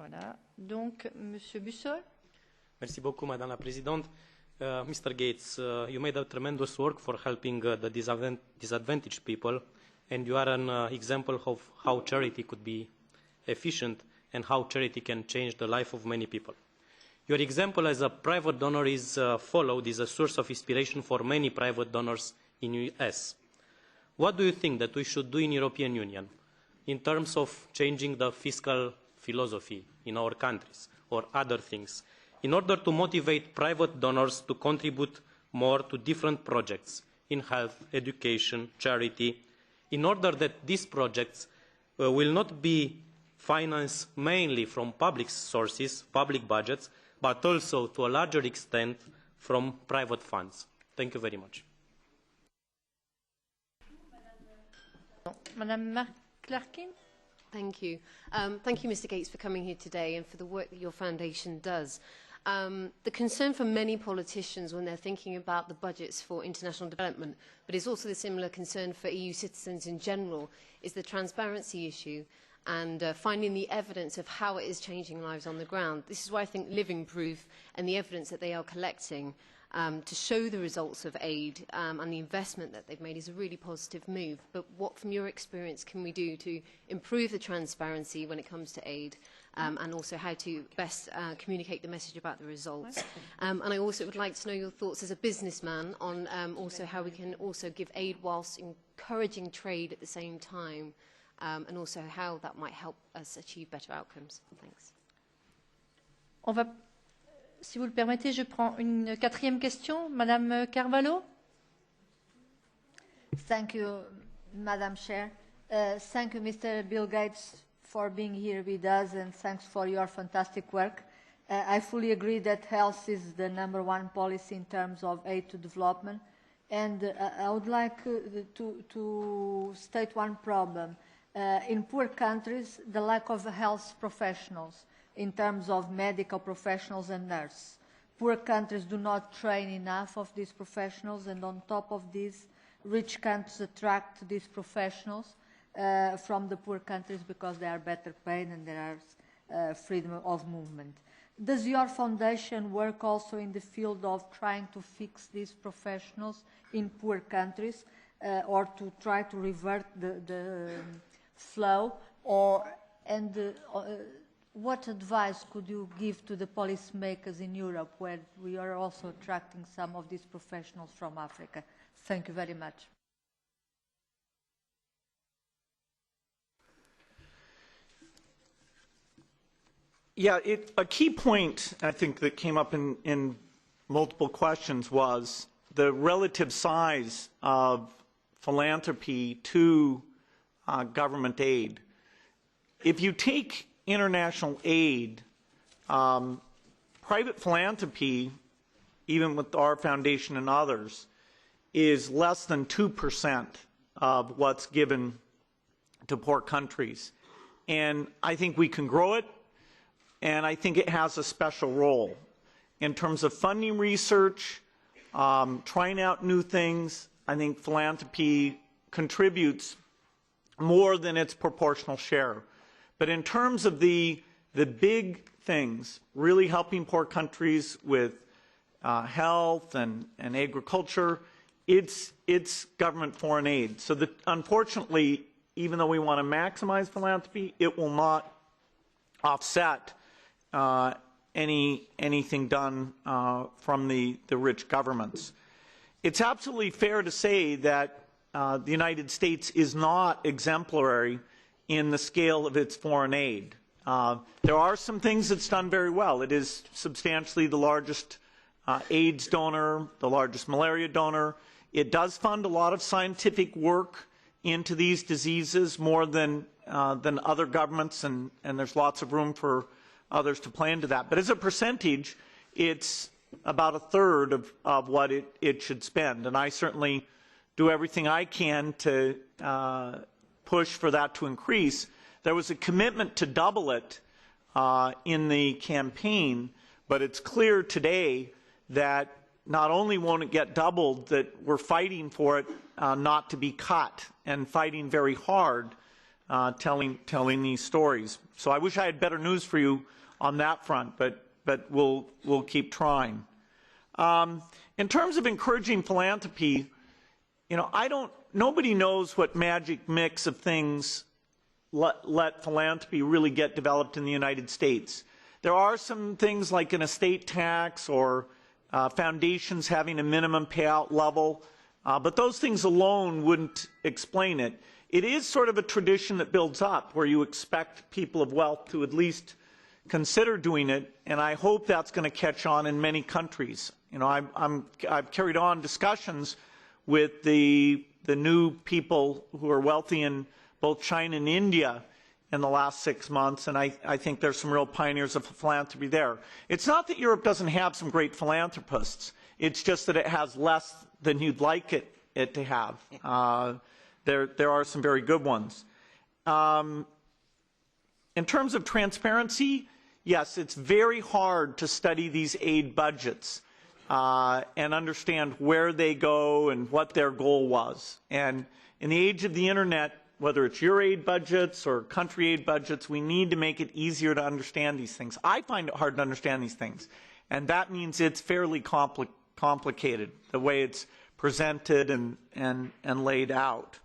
Voilà. Donc, Monsieur Bussol. Merci beaucoup, Madame la Présidente. Mr. Gates, you made a tremendous work for helping the disadvantaged people, and you are an example of how charity could be efficient and how charity can change the life of many people. Your example as a private donor is followed is a source of inspiration for many private donors in the US. What do you think that we should do in the European Union in terms of changing the fiscal philosophy in our countries or other things in order to motivate private donors to contribute more to different projects in health, education, charity, in order that these projects will not be financed mainly from public sources, public budgets, but also to a larger extent from private funds? Thank you very much. Madame McClarkin. Thank you. Thank you, Mr. Gates, for coming here today and for the work that your foundation does. The concern for many politicians when they're thinking about the budgets for international development, but it's also the similar concern for EU citizens in general, is the transparency issue and finding the evidence of how it is changing lives on the ground. This is why I think living proof and the evidence that they are collecting to show the results of aid and the investment that they've made is a really positive move. But what, from your experience, can we do to improve the transparency when it comes to aid and also how to best communicate the message about the results? And I also would like to know your thoughts as a businessman on also how we can also give aid whilst encouraging trade at the same time and also how that might help us achieve better outcomes. Thanks. On va... Si vous le permettez, je prends une quatrième question. Madame Carvalho. Thank you, Madam Chair. Thank you, Mr. Bill Gates, for being here with us, and thanks for your fantastic work. I fully agree that health is the #1 policy in terms of aid to development, and I would like to state one problem. In poor countries, the lack of health professionals in terms of medical professionals and nurses. Poor countries do not train enough of these professionals, and on top of this, rich countries attract these professionals from the poor countries because they are better paid and there are freedom of movement. Does your foundation work also in the field of trying to fix these professionals in poor countries or to try to revert the flow? What advice could you give to the policymakers in Europe, where we are also attracting some of these professionals from Africa? Thank you very much. Yeah, a key point, I think, that came up in multiple questions was the relative size of philanthropy to government aid. If you take international aid, private philanthropy, even with our foundation and others, is less than 2% of what's given to poor countries. And I think we can grow it, and I think it has a special role in terms of funding research, trying out new things. I think philanthropy contributes more than its proportional share. But in terms of the big things, really helping poor countries with health and agriculture, it's government foreign aid. So that, unfortunately, even though we want to maximize philanthropy, it will not offset anything done from the rich governments. It's absolutely fair to say that the United States is not exemplary in the scale of its foreign aid. There are some things it's done very well. It is substantially the largest AIDS donor, the largest malaria donor. It does fund a lot of scientific work into these diseases more than other governments, and there's lots of room for others to play into that. But as a percentage, it's about 1/3 of what it should spend. And I certainly do everything I can to push for that to increase. There was a commitment to double it in the campaign, but it's clear today that not only won't it get doubled, that we're fighting for it not to be cut and fighting very hard telling these stories. So I wish I had better news for you on that front, but we'll keep trying. In terms of encouraging philanthropy, nobody knows what magic mix of things let philanthropy really get developed in the United States. There are some things like an estate tax or foundations having a minimum payout level, but those things alone wouldn't explain it. It is sort of a tradition that builds up where you expect people of wealth to at least consider doing it, and I hope that's going to catch on in many countries. I've carried on discussions with the new people who are wealthy in both China and India in the last 6 months, and I think there's some real pioneers of philanthropy there. It's not that Europe doesn't have some great philanthropists. It's just that it has less than you'd like it to have. There are some very good ones. In terms of transparency, yes, it's very hard to study these aid budgets and understand where they go and what their goal was. And in the age of the Internet, whether it's your aid budgets or country aid budgets, we need to make it easier to understand these things. I find it hard to understand these things, and that means it's fairly complicated, the way it's presented and laid out.